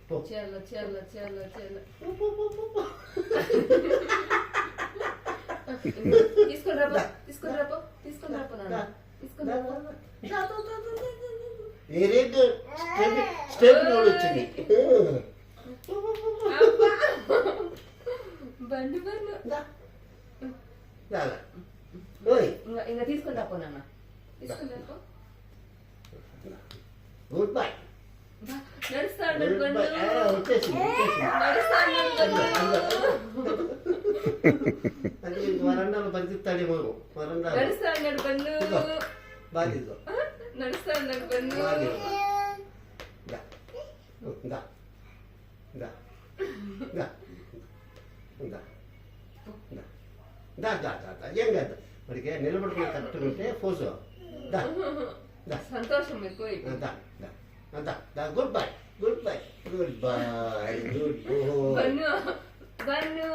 పో. చలో చలో చలో చలో తీసుకొని రాపో తీసుకొని రాపో తీసుకొని రాపో నాన్న తీసుకొని రాపో వెరీ గుడ్ స్టెప్ నోడు వచ్చింది బండి బండి ఓయ్ ఇంకా తీసుకొని రాపో నాన్న తీసుకొని రాపో గుడ్ బై నడుస్తా ఉన్నాడు బండు వచ్చేసింది నడుస్తా ఉన్నాడు అది వరండాలో పరిగెత్తాడేమో వరండా నడుస్తా ఉన్నాడు బండు బాగా నడుస్తా ఉన్నాడు బండు ఏం కాదు మరికి నిలబడుకునే కరెక్ట్గా ఉంటే పోసు సంతోషం ఎక్కువ good bye good bye good bye good బన్ను బన్ను